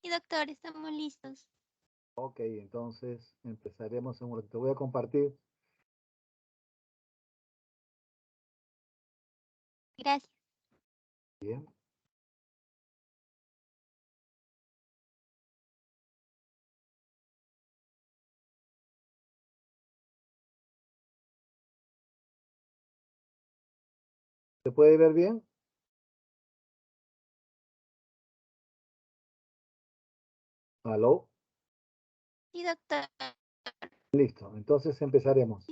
Sí, doctor, estamos listos. Ok, entonces empezaremos en un ratito. Voy a compartir. Gracias. Bien. ¿Se puede ver bien? ¿Aló? Sí, doctor. Listo, entonces empezaremos.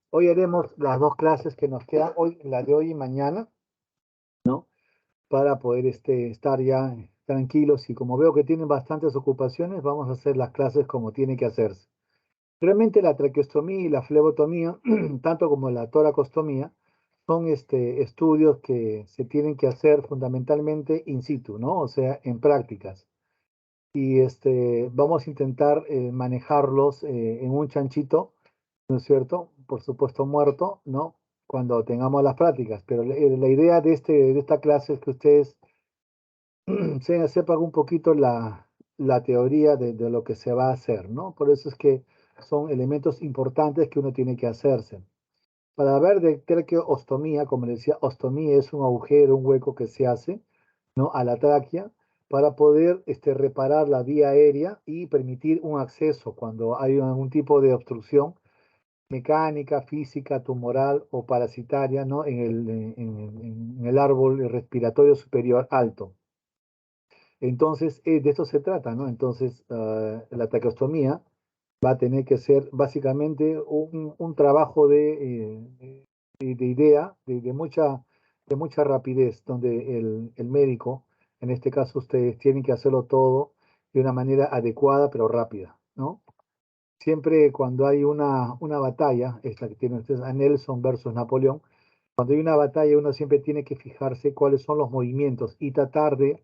Hoy haremos las dos clases que nos quedan, hoy, la de hoy y mañana, ¿no? Para poder estar ya tranquilos y como veo que tienen bastantes ocupaciones, vamos a hacer las clases como tiene que hacerse. Realmente la traqueostomía y la flebotomía, tanto como la toracostomía, son estudios que se tienen que hacer fundamentalmente in situ, ¿no? O sea, en prácticas. Y vamos a intentar manejarlos en un chanchito, ¿no es cierto? Por supuesto muerto, ¿no? Cuando tengamos las prácticas. Pero la idea de esta clase es que ustedes sepan un poquito la teoría de lo que se va a hacer, ¿no? Por eso es que son elementos importantes que uno tiene que hacerse. Para ver de traqueostomía, como decía, ostomía es un agujero, un hueco que se hace, ¿no? A la tráquea para poder reparar la vía aérea y permitir un acceso cuando hay algún tipo de obstrucción mecánica, física, tumoral o parasitaria, ¿no? En el árbol respiratorio superior alto. Entonces, de esto se trata, ¿no? Entonces, la traqueostomía va a tener que ser básicamente un trabajo de idea, de mucha rapidez, donde el médico, en este caso ustedes, tienen que hacerlo todo de una manera adecuada pero rápida, ¿no? Siempre cuando hay una batalla, esta que tienen ustedes, a Nelson versus Napoleón, cuando hay una batalla uno siempre tiene que fijarse cuáles son los movimientos y tratar de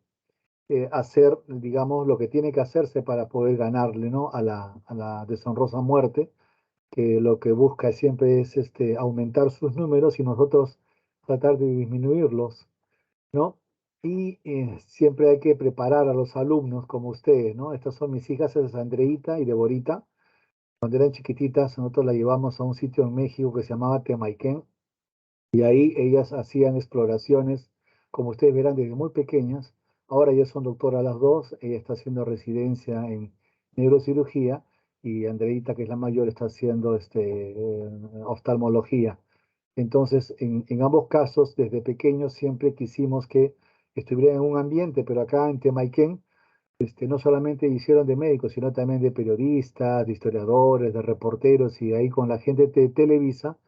hacer, digamos, lo que tiene que hacerse para poder ganarle, ¿no? A la deshonrosa muerte, que lo que busca siempre es aumentar sus números y nosotros tratar de disminuirlos, ¿no? Y siempre hay que preparar a los alumnos como ustedes, ¿no? Estas son mis hijas, es Andreita y Deborita. Cuando eran chiquititas, nosotros las llevamos a un sitio en México que se llamaba Temaiken y ahí ellas hacían exploraciones, como ustedes verán, desde muy pequeñas. Ahora ya son doctoras las dos, ella está haciendo residencia en neurocirugía y Andreita, que es la mayor, está haciendo oftalmología. Entonces, en ambos casos, desde pequeños siempre quisimos que estuvieran en un ambiente, pero acá en Temaiken, no solamente hicieron de médicos, sino también de periodistas, de historiadores, de reporteros, y ahí con la gente de Televisa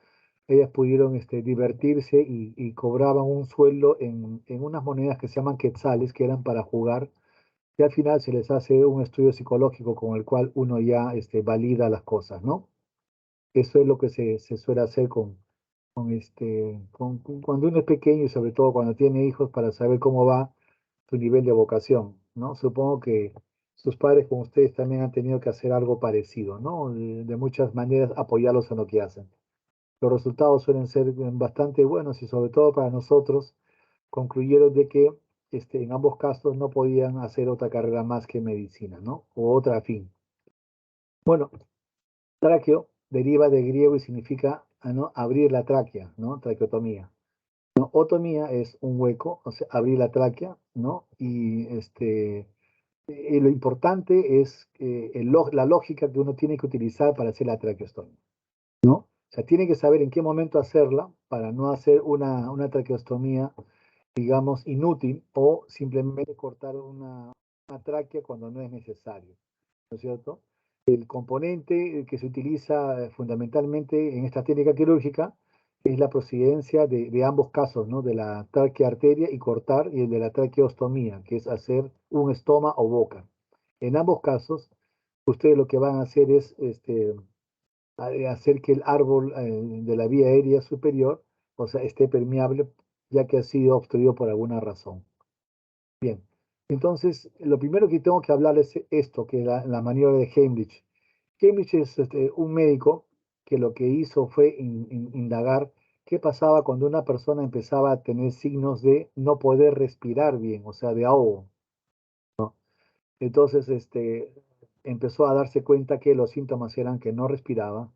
ellas pudieron divertirse y cobraban un sueldo en unas monedas que se llaman quetzales, que eran para jugar, y al final se les hace un estudio psicológico con el cual uno ya valida las cosas, ¿no? Eso es lo que se suele hacer cuando uno es pequeño y sobre todo cuando tiene hijos para saber cómo va su nivel de vocación, ¿no? Supongo que sus padres como ustedes también han tenido que hacer algo parecido, ¿no? De muchas maneras apoyarlos en lo que hacen. Los resultados suelen ser bastante buenos y sobre todo para nosotros concluyeron de que en ambos casos no podían hacer otra carrera más que medicina, ¿no? O otra afín. Bueno, tráqueo deriva de griego y significa ¿no? Abrir la tráquea, ¿no? Traqueotomía. ¿No? Otomía es un hueco, o sea, abrir la tráquea, ¿no? Y lo importante es la lógica que uno tiene que utilizar para hacer la traqueostomía, ¿no? O sea, tiene que saber en qué momento hacerla para no hacer una traqueostomía, digamos, inútil o simplemente cortar una tráquea cuando no es necesario, ¿no es cierto? El componente que se utiliza fundamentalmente en esta técnica quirúrgica es la procedencia de ambos casos, ¿no? De la traquearteria y cortar y el de la traqueostomía, que es hacer un estoma o boca. En ambos casos, ustedes lo que van a hacer es hacer que el árbol de la vía aérea superior, o sea, esté permeable, ya que ha sido obstruido por alguna razón. Bien, entonces, lo primero que tengo que hablar es esto, que es la maniobra de Heimlich. Heimlich es un médico que lo que hizo fue indagar qué pasaba cuando una persona empezaba a tener signos de no poder respirar bien, o sea, de ahogo. Entonces, empezó a darse cuenta que los síntomas eran que no respiraba,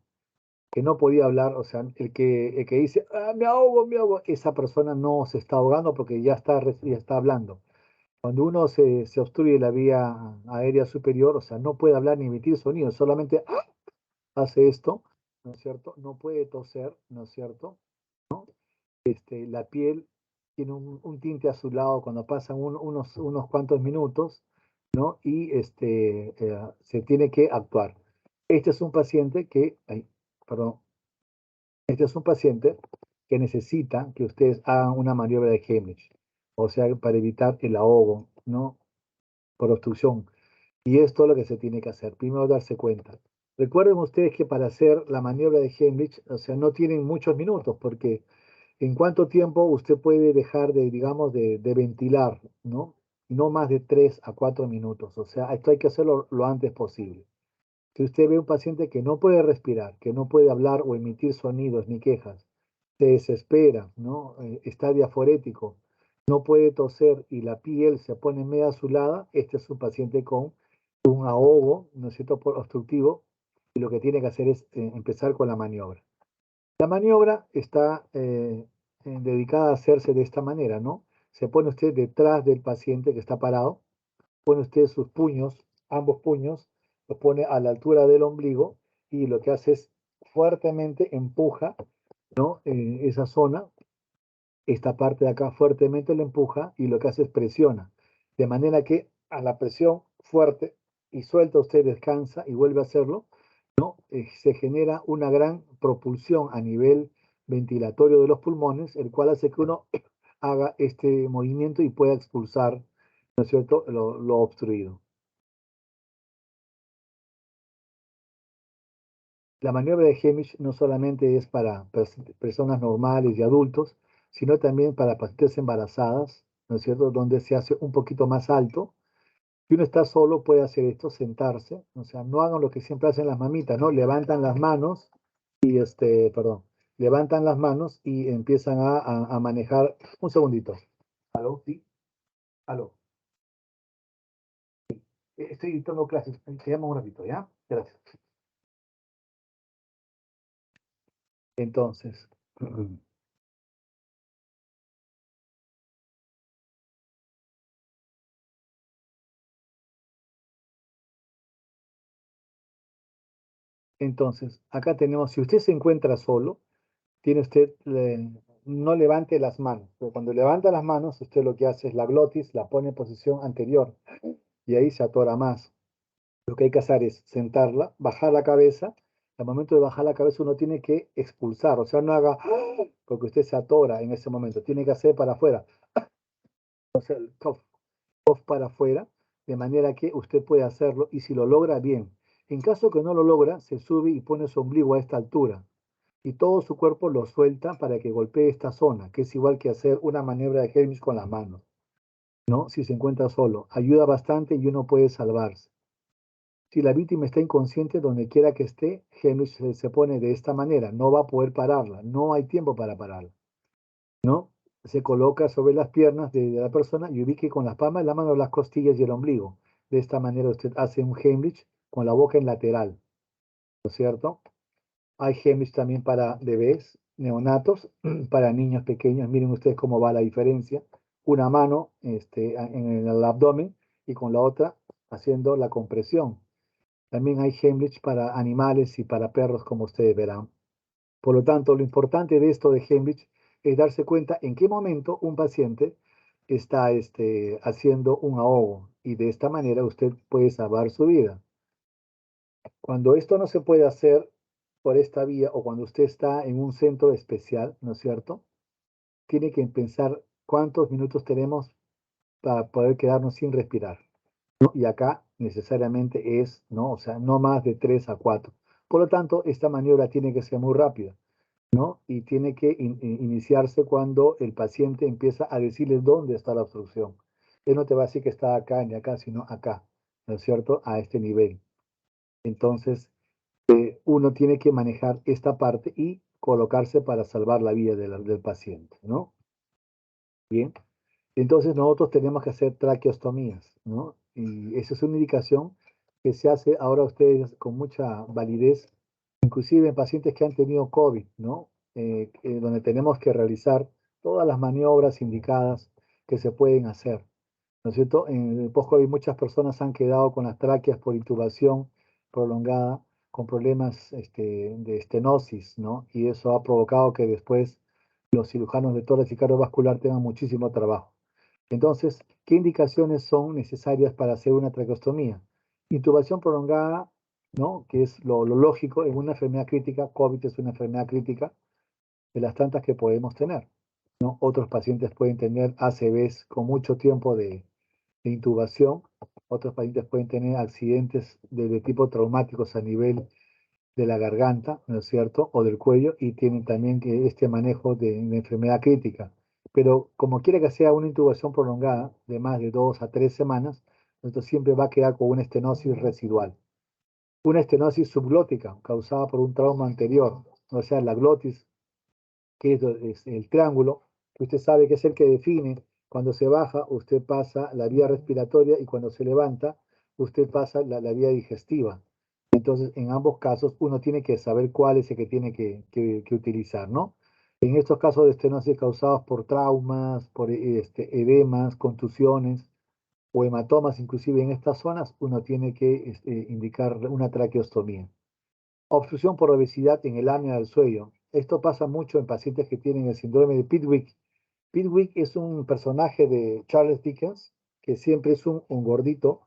que no podía hablar, o sea, el que dice, ah, me ahogo, esa persona no se está ahogando porque ya está hablando. Cuando uno se obstruye la vía aérea superior, o sea, no puede hablar ni emitir sonido, solamente hace esto, ¿no es cierto? No puede toser, ¿no es cierto? La piel tiene un tinte azulado cuando pasan unos cuantos minutos, ¿no? Y se tiene que actuar. Este es un paciente que, ay, perdón, este es un paciente que necesita que ustedes hagan una maniobra de Heimlich, o sea, para evitar el ahogo, ¿no? Por obstrucción. Y esto es lo que se tiene que hacer. Primero darse cuenta. Recuerden ustedes que para hacer la maniobra de Heimlich, o sea, no tienen muchos minutos, porque ¿en cuánto tiempo usted puede dejar de, digamos, de ventilar, ¿no? No más de 3 a 4 minutos. O sea, esto hay que hacerlo lo antes posible. Si usted ve un paciente que no puede respirar, que no puede hablar o emitir sonidos ni quejas, se desespera, ¿no? Está diaforético, no puede toser y la piel se pone media azulada, este es un paciente con un ahogo, ¿no es cierto?, por obstructivo, y lo que tiene que hacer es empezar con la maniobra. La maniobra está dedicada a hacerse de esta manera, ¿no? Se pone usted detrás del paciente que está parado, pone usted sus puños, ambos puños, los pone a la altura del ombligo y lo que hace es fuertemente empuja, ¿no? Esa zona, esta parte de acá fuertemente la empuja y lo que hace es presiona, de manera que a la presión fuerte y suelta usted descansa y vuelve a hacerlo, ¿no? Se genera una gran propulsión a nivel ventilatorio de los pulmones, el cual hace que uno haga este movimiento y pueda expulsar, ¿no es cierto?, lo obstruido. La maniobra de Heimlich no solamente es para personas normales y adultos, sino también para pacientes embarazadas, ¿no es cierto?, donde se hace un poquito más alto. Si uno está solo, puede hacer esto, sentarse, o sea, no hagan lo que siempre hacen las mamitas, ¿no? Levantan las manos y, perdón, levantan las manos y empiezan a manejar. Un segundito. ¿Aló? ¿Sí? ¿Aló? Estoy dando clases, te llamo un ratito, ¿ya? Gracias. Entonces, acá tenemos, si usted se encuentra solo, tiene usted, no levante las manos, pero cuando levanta las manos, usted lo que hace es la glotis, la pone en posición anterior y ahí se atora más. Lo que hay que hacer es sentarla, bajar la cabeza. Al momento de bajar la cabeza uno tiene que expulsar, o sea, no haga porque usted se atora en ese momento, tiene que hacer para afuera, o sea, el cough para afuera, de manera que usted puede hacerlo y si lo logra, bien. En caso que no lo logra, se sube y pone su ombligo a esta altura y todo su cuerpo lo suelta para que golpee esta zona, que es igual que hacer una maniobra de Heimlich con las manos, ¿no? Si se encuentra solo, ayuda bastante y uno puede salvarse. Si la víctima está inconsciente, donde quiera que esté, Heimlich se pone de esta manera, no va a poder pararla, no hay tiempo para pararla, ¿no? Se coloca sobre las piernas de la persona y ubique con las palmas de la mano las costillas y el ombligo. De esta manera usted hace un Heimlich con la boca en lateral, ¿no es cierto? Hay Heimlich también para bebés, neonatos, para niños pequeños. Miren ustedes cómo va la diferencia. Una mano en el abdomen y con la otra haciendo la compresión. También hay Heimlich para animales y para perros, como ustedes verán. Por lo tanto, lo importante de esto de Heimlich es darse cuenta en qué momento un paciente está haciendo un ahogo y de esta manera usted puede salvar su vida. Cuando esto no se puede hacer por esta vía o cuando usted está en un centro especial, ¿no es cierto? Tiene que pensar cuántos minutos tenemos para poder quedarnos sin respirar, ¿no? Y acá necesariamente es, ¿no? O sea, no más de 3 a 4. Por lo tanto, esta maniobra tiene que ser muy rápida, ¿no? Y tiene que iniciarse cuando el paciente empieza a decirle dónde está la obstrucción. Él no te va a decir que está acá ni acá, sino acá, ¿no es cierto? A este nivel. Entonces, uno tiene que manejar esta parte y colocarse para salvar la vida del paciente, ¿no? Bien. Entonces nosotros tenemos que hacer traqueostomías, ¿no? Y esa es una indicación que se hace ahora a ustedes con mucha validez, inclusive en pacientes que han tenido COVID, ¿no? Donde tenemos que realizar todas las maniobras indicadas que se pueden hacer, ¿no es cierto? En el post-COVID muchas personas han quedado con las tráqueas por intubación prolongada, con problemas de estenosis, ¿no? Y eso ha provocado que después los cirujanos de tórax y cardiovascular tengan muchísimo trabajo. Entonces, ¿qué indicaciones son necesarias para hacer una traqueostomía? Intubación prolongada, ¿no? Que es lo lógico en una enfermedad crítica. COVID es una enfermedad crítica de las tantas que podemos tener, ¿no? Otros pacientes pueden tener ACVs con mucho tiempo de intubación. Otros pacientes pueden tener accidentes de tipo traumáticos a nivel de la garganta, ¿no es cierto? O del cuello, y tienen también que este manejo de enfermedad crítica. Pero como quiera que sea una intubación prolongada de más de 2 a 3 semanas, esto siempre va a quedar con una estenosis residual. Una estenosis subglótica causada por un trauma anterior, o sea, la glotis, que es el triángulo, que usted sabe que es el que define cuando se baja, usted pasa la vía respiratoria y cuando se levanta, usted pasa la vía digestiva. Entonces, en ambos casos, uno tiene que saber cuál es el que tiene que utilizar, ¿no? En estos casos de estenosis causados por traumas, por edemas, contusiones o hematomas, inclusive en estas zonas, uno tiene que indicar una traqueostomía. Obstrucción por obesidad en el área del sueño. Esto pasa mucho en pacientes que tienen el síndrome de Pickwick. Pickwick es un personaje de Charles Dickens, que siempre es un gordito,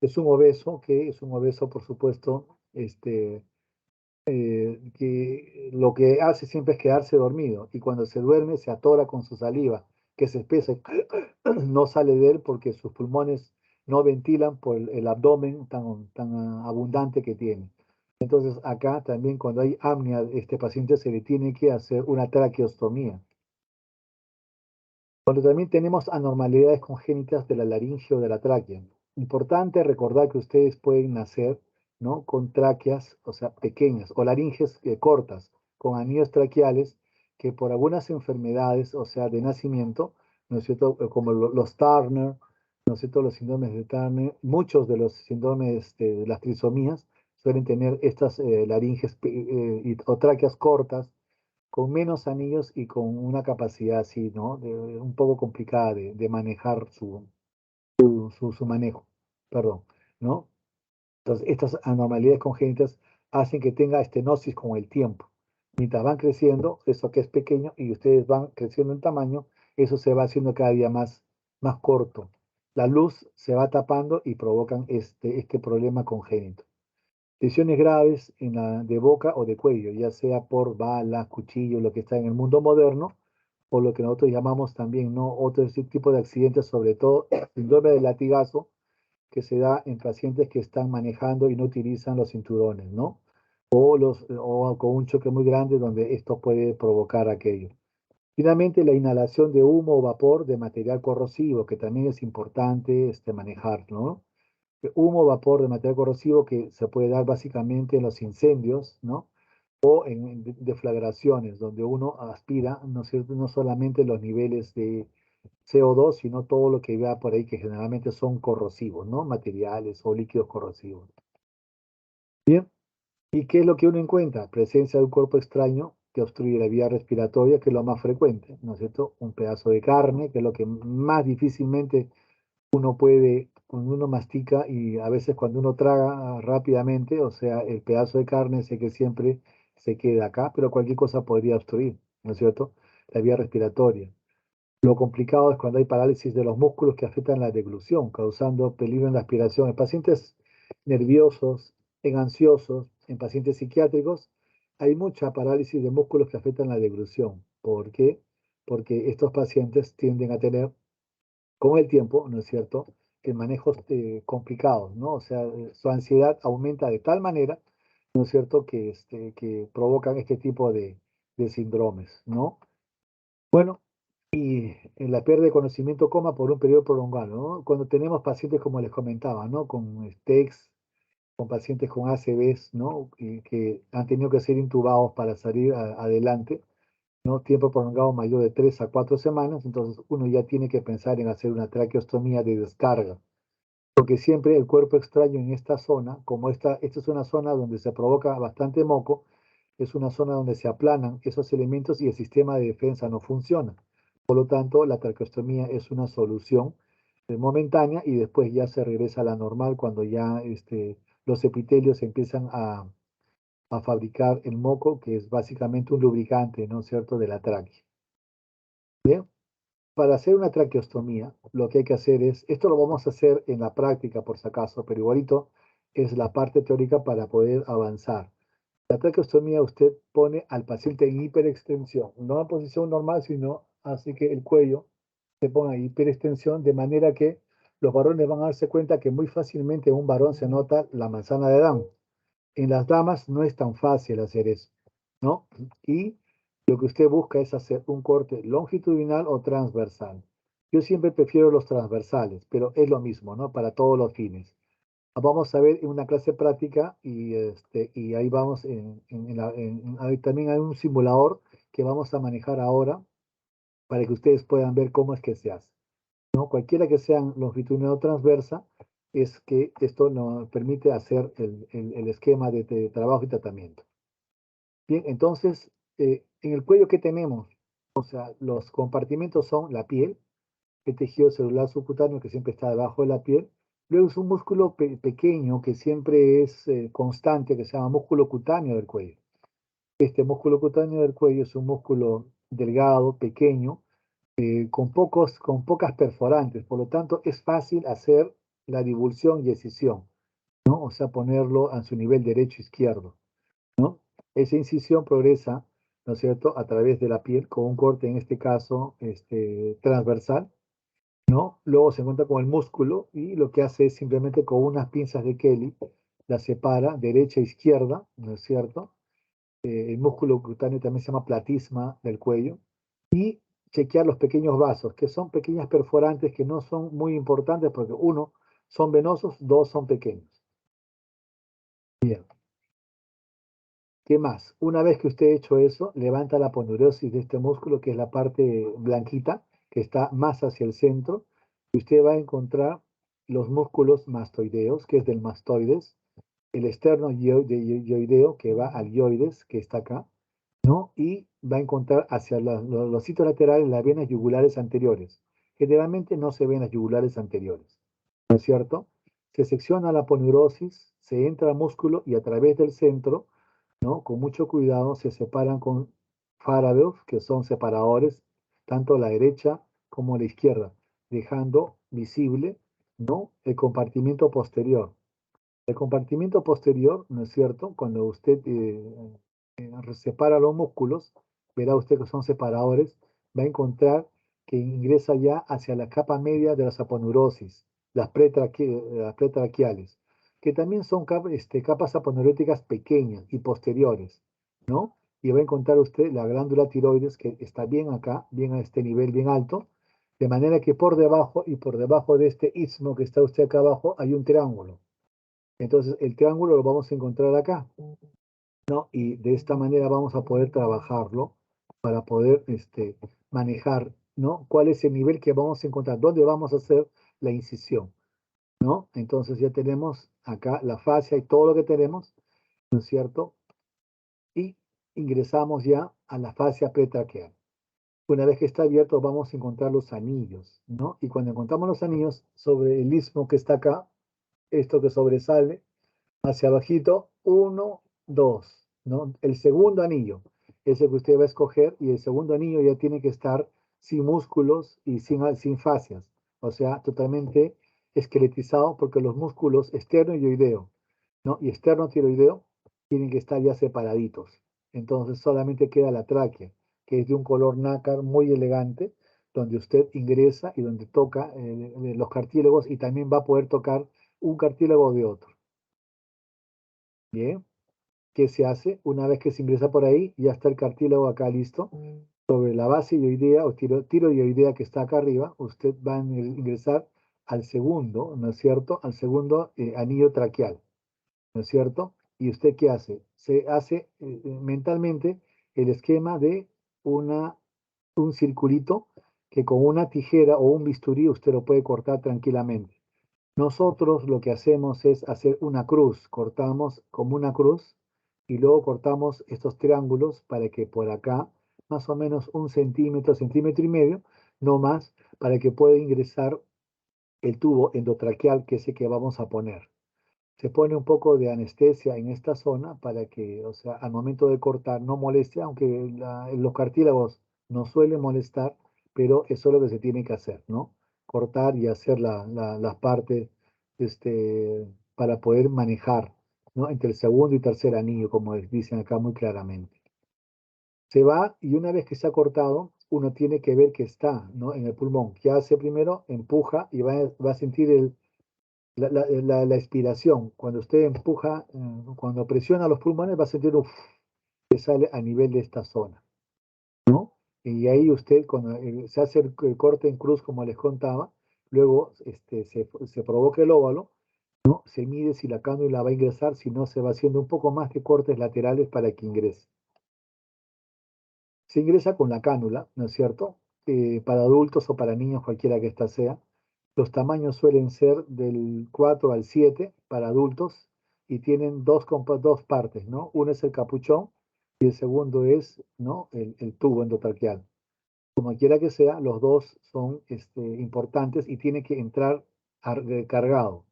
es un obeso, que es un obeso, por supuesto, que lo que hace siempre es quedarse dormido y cuando se duerme se atora con su saliva, que se espesa y no sale de él porque sus pulmones no ventilan por el abdomen tan abundante que tiene. Entonces acá también cuando hay apnea, este paciente se le tiene que hacer una traqueostomía. Cuando también tenemos anormalidades congénitas de la laringe o de la tráquea. Importante recordar que ustedes pueden nacer, ¿no? Con tráqueas, o sea, pequeñas, o laringes cortas, con anillos traqueales, que por algunas enfermedades, o sea, de nacimiento, ¿no es cierto? Como los Turner, ¿no es cierto? Los síndromes de Turner, muchos de los síndromes de las trisomías suelen tener estas laringes o tráqueas cortas, con menos anillos y con una capacidad así, ¿no? Un poco complicada de manejar su manejo, perdón, ¿no? Entonces, estas anormalidades congénitas hacen que tenga estenosis con el tiempo. Mientras van creciendo, eso que es pequeño y ustedes van creciendo en tamaño, eso se va haciendo cada día más corto. La luz se va tapando y provocan este problema congénito. Lesiones graves de boca o de cuello, ya sea por balas, cuchillos, lo que está en el mundo moderno, o lo que nosotros llamamos también, ¿no? Otro tipo de accidentes, sobre todo el síndrome del latigazo, que se da en pacientes que están manejando y no utilizan los cinturones, ¿no? O con un choque muy grande donde esto puede provocar aquello. Finalmente, la inhalación de humo o vapor de material corrosivo, que también es importante manejar, ¿no? Humo, vapor de material corrosivo que se puede dar básicamente en los incendios, ¿no? O en deflagraciones, donde uno aspira, ¿no es cierto?, no solamente los niveles de CO2, sino todo lo que vea por ahí que generalmente son corrosivos, ¿no? Materiales o líquidos corrosivos. Bien, ¿y qué es lo que uno encuentra? Presencia de un cuerpo extraño que obstruye la vía respiratoria, que es lo más frecuente, ¿no es cierto? Un pedazo de carne, que es lo que más difícilmente uno puede, cuando uno mastica y a veces cuando uno traga rápidamente, o sea, el pedazo de carne sé que siempre se queda acá, pero cualquier cosa podría obstruir, ¿no es cierto? La vía respiratoria. Lo complicado es cuando hay parálisis de los músculos que afectan la deglución, causando peligro en la aspiración. En pacientes nerviosos, en ansiosos, en pacientes psiquiátricos, hay mucha parálisis de músculos que afectan la deglución. ¿Por qué? Porque estos pacientes tienden a tener con el tiempo, ¿no es cierto?, que manejos complicados, ¿no? O sea, su ansiedad aumenta de tal manera, ¿no es cierto?, que provocan este tipo de síndromes, ¿no? Bueno, y en la pérdida de conocimiento coma por un periodo prolongado, ¿no? Cuando tenemos pacientes, como les comentaba, ¿no? Con STEX, con pacientes con ACVs, ¿no? Y que han tenido que ser intubados para salir adelante, ¿no? Tiempo prolongado mayor de 3 a 4 semanas, entonces uno ya tiene que pensar en hacer una traqueostomía de descarga. porque siempre el cuerpo extraño en esta zona, como esta es una zona donde se provoca bastante moco, es una zona donde se aplanan esos elementos y el sistema de defensa no funciona. Por lo tanto, la traqueostomía es una solución momentánea y después ya se regresa a la normal cuando ya los epitelios empiezan a fabricar el moco, que es básicamente un lubricante, ¿no es cierto?, de la tráquea. Bien, para hacer una traqueostomía, lo que hay que hacer es, esto lo vamos a hacer en la práctica por si acaso, pero igualito es la parte teórica para poder avanzar. La traqueostomía usted pone al paciente en hiperextensión, no en posición normal, sino así que el cuello se ponga en hiperextensión, de manera que los varones van a darse cuenta que muy fácilmente en un varón se nota la manzana de Adán. En las damas no es tan fácil hacer eso, ¿no? Y lo que usted busca es hacer un corte longitudinal o transversal. Yo siempre prefiero los transversales, pero es lo mismo, ¿no? Para todos los fines. Vamos a ver en una clase práctica y ahí vamos, ahí también hay un simulador que vamos a manejar ahora para que ustedes puedan ver cómo es que se hace, ¿no? Cualquiera que sean longitudinal o transversa, es que esto nos permite hacer el esquema de trabajo y tratamiento. Bien, entonces, en el cuello, ¿qué tenemos? O sea, los compartimentos son la piel, el tejido celular subcutáneo que siempre está debajo de la piel. Luego es un músculo pequeño que siempre es constante, que se llama músculo cutáneo del cuello. Este músculo cutáneo del cuello es un músculo delgado, pequeño, con pocas perforantes, por lo tanto es fácil hacer la divulsión y escisión, ¿no? O sea, ponerlo a su nivel derecho-izquierdo, ¿no? Esa incisión progresa, ¿no es cierto?, a través de la piel con un corte, en este caso, transversal, ¿no? Luego se encuentra con el músculo y lo que hace es simplemente con unas pinzas de Kelly, la separa derecha e izquierda, ¿no es cierto? El músculo cutáneo también se llama platisma del cuello, y chequear los pequeños vasos, que son pequeñas perforantes que no son muy importantes porque uno, son venosos, dos, son pequeños. Bien, ¿qué más? Una vez que usted ha hecho eso, levanta la aponeurosis de este músculo, que es la parte blanquita, que está más hacia el centro, y usted va a encontrar los músculos mastoideos, que es del mastoides, el esterno-ioideo, que va al ioides, que está acá, ¿no? Y va a encontrar hacia los sitios laterales las venas yugulares anteriores. Generalmente no se ven las yugulares anteriores, ¿no es cierto? Se secciona la aponeurosis, se entra al músculo y a través del centro, ¿no?, con mucho cuidado se separan con farabeos, que son separadores, tanto a la derecha como a la izquierda, dejando visible, ¿no?, el compartimiento posterior. El compartimiento posterior, ¿no es cierto? Cuando usted separa los músculos, verá usted que son separadores, va a encontrar que ingresa ya hacia la capa media de las aponeurosis, las pretraquiales, que también son capas aponeuróticas pequeñas y posteriores, ¿no? Y va a encontrar usted la glándula tiroides, que está bien acá, bien a este nivel, bien alto, de manera que por debajo y por debajo de este istmo que está usted acá abajo hay un triángulo. Entonces el triángulo lo vamos a encontrar acá, ¿no? Y de esta manera vamos a poder trabajarlo para poder manejar, ¿no?, cuál es el nivel que vamos a encontrar, dónde vamos a hacer la incisión, ¿no? Entonces ya tenemos acá la fascia y todo lo que tenemos, ¿no es cierto? Y ingresamos ya a la fascia pretraqueal. Una vez que está abierto, vamos a encontrar los anillos, ¿no? Y cuando encontramos los anillos sobre el istmo que está acá, esto que sobresale, hacia abajito, uno, dos, ¿no? El segundo anillo es el que usted va a escoger, y el segundo anillo ya tiene que estar sin músculos y sin fascias, o sea, totalmente esqueletizado, porque los músculos externo y ioideo, ¿no?, y externo tiroideo tienen que estar ya separaditos. Entonces solamente queda la tráquea, que es de un color nácar muy elegante, donde usted ingresa y donde toca los cartílagos, y también va a poder tocar un cartílago de otro. Bien, ¿qué se hace? Una vez que se ingresa por ahí, ya está el cartílago acá listo. Sobre la base ioidea o tiroidea que está acá arriba, usted va a ingresar al segundo, ¿no es cierto?, al segundo anillo traqueal, ¿no es cierto? ¿Y usted qué hace? Se hace mentalmente el esquema de un circulito que con una tijera o un bisturí usted lo puede cortar tranquilamente. Nosotros lo que hacemos es hacer una cruz, cortamos como una cruz y luego cortamos estos triángulos para que por acá, más o menos 1 centímetro, centímetro y medio, no más, para que pueda ingresar el tubo endotraqueal que es el que vamos a poner. Se pone un poco de anestesia en esta zona para que, o sea, al momento de cortar no moleste, aunque los cartílagos no suelen molestar, pero eso es lo que se tiene que hacer, ¿no? Cortar y hacer las partes para poder manejar, ¿no? Entre el segundo y tercer anillo, como dicen acá muy claramente. Se va y una vez que se ha cortado, uno tiene que ver que está, ¿no? En el pulmón. ¿Qué hace primero? Empuja y va a sentir la expiración. Cuando usted empuja, cuando presiona los pulmones, va a sentir un que sale a nivel de esta zona, ¿no? Y ahí usted, cuando se hace el corte en cruz, como les contaba, luego se provoca el óvalo, ¿no? Se mide si la cánula va a ingresar, si no, se va haciendo un poco más de cortes laterales para que ingrese. Se ingresa con la cánula, ¿no es cierto? Para adultos o para niños, cualquiera que ésta sea. Los tamaños suelen ser del 4 al 7 para adultos y tienen dos partes, ¿no? Uno es el capuchón y el segundo es, ¿no? El tubo endotraqueal. Como quiera que sea, los dos son importantes y tiene que entrar cargado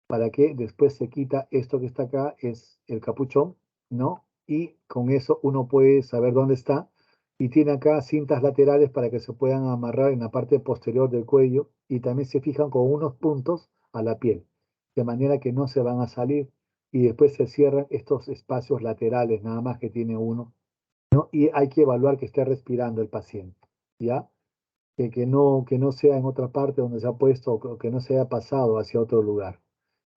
para que después se quita esto que está acá, es el capuchón, ¿no? Y con eso uno puede saber dónde está. Y tiene acá cintas laterales para que se puedan amarrar en la parte posterior del cuello y también se fijan con unos puntos a la piel, de manera que no se van a salir y después se cierran estos espacios laterales, nada más que tiene uno, ¿no? Y hay que evaluar que esté respirando el paciente, ¿ya? Que no sea en otra parte donde se ha puesto o que no se haya pasado hacia otro lugar.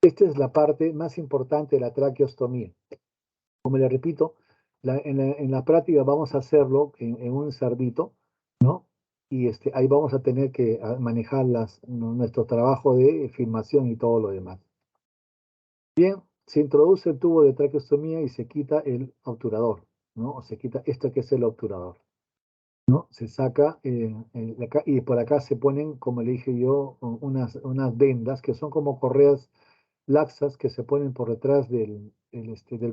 Esta es la parte más importante de la traqueostomía. Como le repito, en la práctica vamos a hacerlo en un cerdito, ¿no? Y ahí vamos a tener que manejar nuestro trabajo de filmación y todo lo demás. Bien, se introduce el tubo de traqueostomía y se quita el obturador, ¿no? O se quita esto que es el obturador, ¿no? Se saca y por acá se ponen, como le dije yo, unas vendas que son como correas laxas que se ponen por detrás del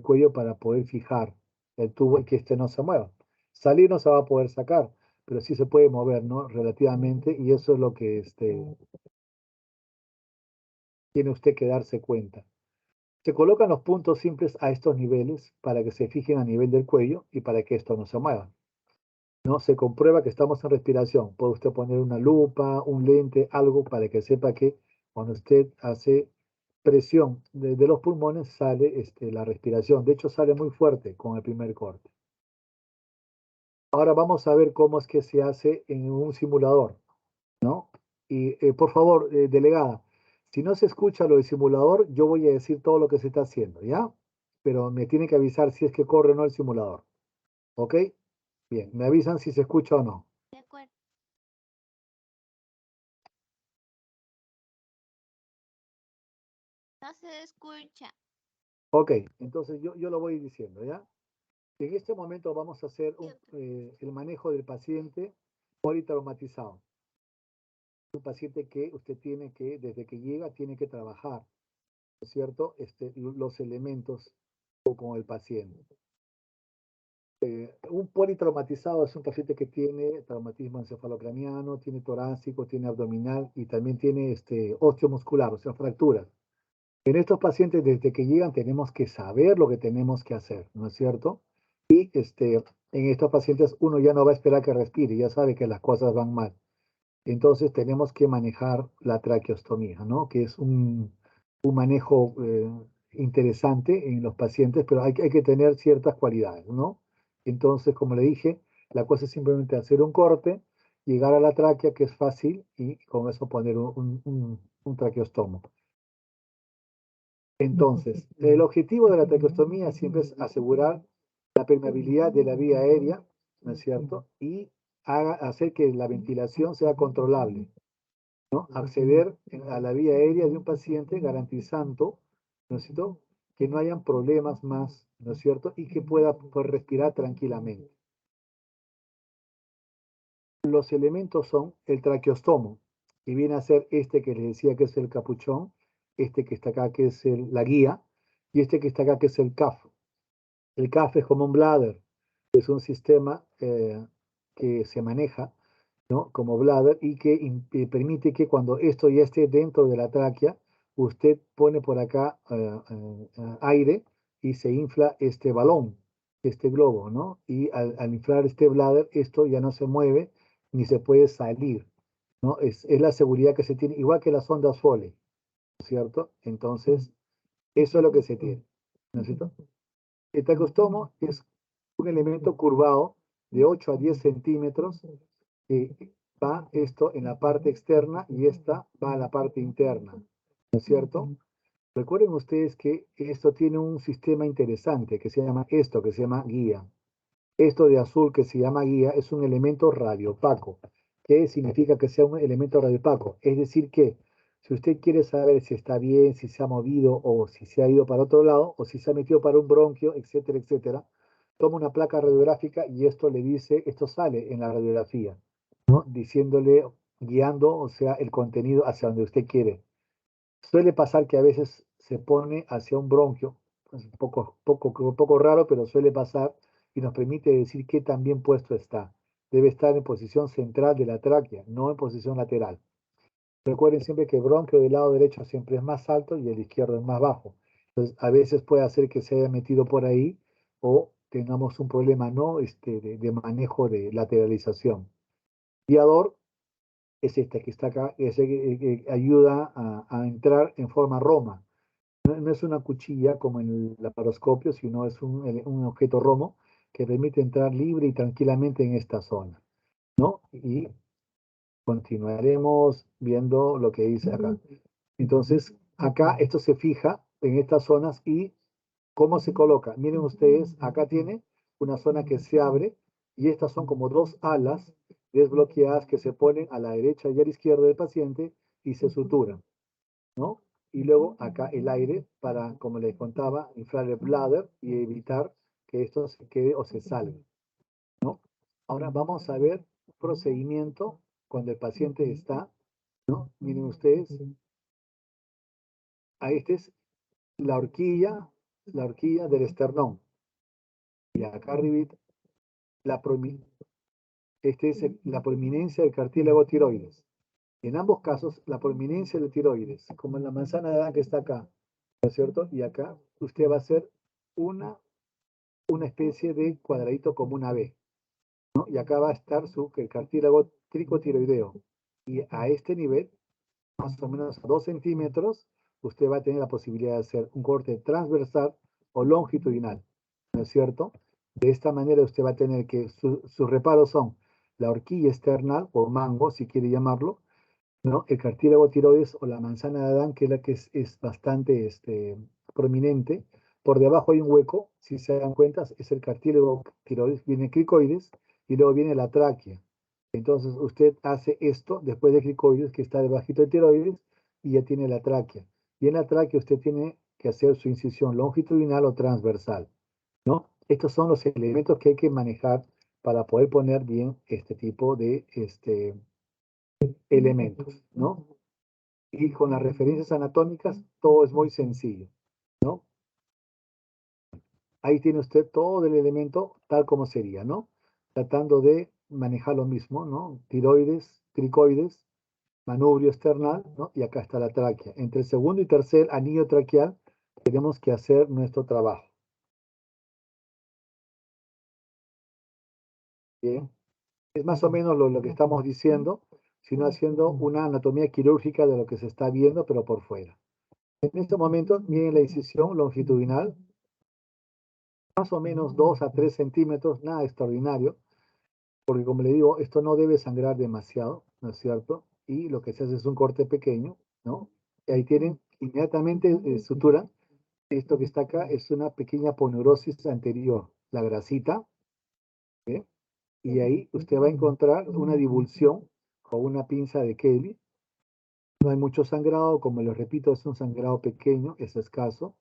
cuello para poder fijar el tubo y que no se mueva. Salir no se va a poder sacar, pero sí se puede mover, ¿no? Relativamente, y eso es lo que tiene usted que darse cuenta. Se colocan los puntos simples a estos niveles para que se fijen a nivel del cuello y para que esto no se mueva, ¿no? Se comprueba que estamos en respiración. Puede usted poner una lupa, un lente, algo para que sepa que cuando usted hace presión de los pulmones sale la respiración. De hecho, sale muy fuerte con el primer corte. Ahora vamos a ver cómo es que se hace en un simulador, ¿no? Y por favor, delegada, si no se escucha lo del simulador, yo voy a decir todo lo que se está haciendo, ¿ya? Pero me tiene que avisar si es que corre o no el simulador, ¿ok? Bien, me avisan si se escucha o no. De acuerdo. No se escucha. Ok, entonces yo lo voy diciendo, ¿ya? En este momento vamos a hacer Sí, doctor. el manejo del paciente politraumatizado. Un paciente que usted tiene que, desde que llega, tiene que trabajar, ¿no es cierto? Los elementos con el paciente. Un politraumatizado es un paciente que tiene traumatismo encefalocraniano, tiene torácico, tiene abdominal y también tiene osteomuscular, o sea, fracturas. En estos pacientes, desde que llegan, tenemos que saber lo que tenemos que hacer, ¿no es cierto? Y en estos pacientes uno ya no va a esperar que respire, ya sabe que las cosas van mal. Entonces tenemos que manejar la traqueostomía, ¿no? Que es un manejo interesante en los pacientes, pero hay que tener ciertas cualidades, ¿no? Entonces, como le dije, la cosa es simplemente hacer un corte, llegar a la tráquea, que es fácil, y con eso poner un traqueostomo. Entonces, el objetivo de la traqueostomía siempre es asegurar la permeabilidad de la vía aérea, ¿no es cierto? Y hacer que la ventilación sea controlable, ¿no? Acceder a la vía aérea de un paciente garantizando, ¿no es cierto?, que no hayan problemas más, ¿no es cierto?, y que pueda respirar tranquilamente. Los elementos son el traqueostomo, que viene a ser este que les decía que es el capuchón, este que está acá que es la guía, y este que está acá que es el CAF. El CAF es como un bladder, es un sistema que se maneja, ¿no? Como bladder y que permite que cuando esto ya esté dentro de la tráquea, usted pone por acá aire y se infla este balón, este globo, ¿no? Y al inflar este bladder, esto ya no se mueve ni se puede salir, ¿no? Es la seguridad que se tiene, igual que las ondas Foley, ¿cierto? Entonces, eso es lo que se tiene, ¿no es cierto? El tacostomo es un elemento curvado de 8 a 10 centímetros. Va esto en la parte externa y esta va a la parte interna, ¿no es cierto? Recuerden ustedes que esto tiene un sistema interesante que se llama guía. Esto de azul que se llama guía es un elemento radiopaco. ¿Qué significa que sea un elemento radiopaco? Es decir que si usted quiere saber si está bien, si se ha movido o si se ha ido para otro lado o si se ha metido para un bronquio, etcétera, etcétera, toma una placa radiográfica y esto le dice, esto sale en la radiografía, ¿no? Diciéndole, guiando, o sea, el contenido hacia donde usted quiere. Suele pasar que a veces se pone hacia un bronquio, es un poco raro, pero suele pasar y nos permite decir qué tan bien puesto está. Debe estar en posición central de la tráquea, no en posición lateral. Recuerden siempre que el bronquio del lado derecho siempre es más alto y el izquierdo es más bajo. Entonces, a veces puede hacer que se haya metido por ahí o tengamos un problema no de manejo de lateralización. Guiador es este que está acá, ese que ayuda a entrar en forma Roma. No es una cuchilla como en el laparoscopio, sino es un objeto romo que permite entrar libre y tranquilamente en esta zona, ¿no? Y continuaremos viendo lo que dice acá. Entonces, acá esto se fija en estas zonas y cómo se coloca. Miren ustedes, acá tiene una zona que se abre y estas son como dos alas desbloqueadas que se ponen a la derecha y a la izquierda del paciente y se suturan, ¿no? Y luego acá el aire para, como les contaba, inflar el bladder y evitar que esto se quede o se salga, ¿no? Ahora vamos a ver un procedimiento cuando el paciente está, ¿no? Miren ustedes, ahí esta es la horquilla del esternón. Y acá arriba, la, la prominencia del cartílago tiroides. En ambos casos, la prominencia del tiroides, como en la manzana de Adán que está acá, ¿no es cierto? Y acá usted va a hacer una, una especie de cuadradito como una B, ¿no? Y acá va a estar el cartílago tricotiroideo. Y a este nivel, más o menos a 2 centímetros, usted va a tener la posibilidad de hacer un corte transversal o longitudinal, ¿no es cierto? De esta manera usted va a tener que sus reparos son la horquilla external o mango, si quiere llamarlo, ¿no? El cartílago tiroides o la manzana de Adán, que es la que es bastante prominente. Por debajo hay un hueco, si se dan cuenta, es el cartílago tiroides, viene cricoides y luego viene la tráquea. Entonces usted hace esto después de cricoides, que está debajito de tiroides, y ya tiene la tráquea. Y en la tráquea usted tiene que hacer su incisión longitudinal o transversal, ¿no? Estos son los elementos que hay que manejar para poder poner bien este tipo de elementos, ¿no? Y con las referencias anatómicas todo es muy sencillo, ¿no? Ahí tiene usted todo el elemento tal como sería, ¿no? Tratando de manejar lo mismo, ¿no? Tiroides, cricoides, manubrio external, ¿no? Y acá está la tráquea. Entre el segundo y tercer anillo traqueal tenemos que hacer nuestro trabajo. Bien. Es más o menos lo que estamos diciendo, sino haciendo una anatomía quirúrgica de lo que se está viendo, pero por fuera. En este momento, miren la incisión longitudinal, más o menos 2 a 3 centímetros, nada extraordinario, porque como le digo, esto no debe sangrar demasiado, ¿no es cierto? Y lo que se hace es un corte pequeño, ¿no? Y ahí tienen inmediatamente sutura. Esto que está acá es una pequeña poneurosis anterior, la grasita, ¿eh? Y ahí usted va a encontrar una divulsión con una pinza de Kelly. No hay mucho sangrado, como les repito, es un sangrado pequeño, es escaso.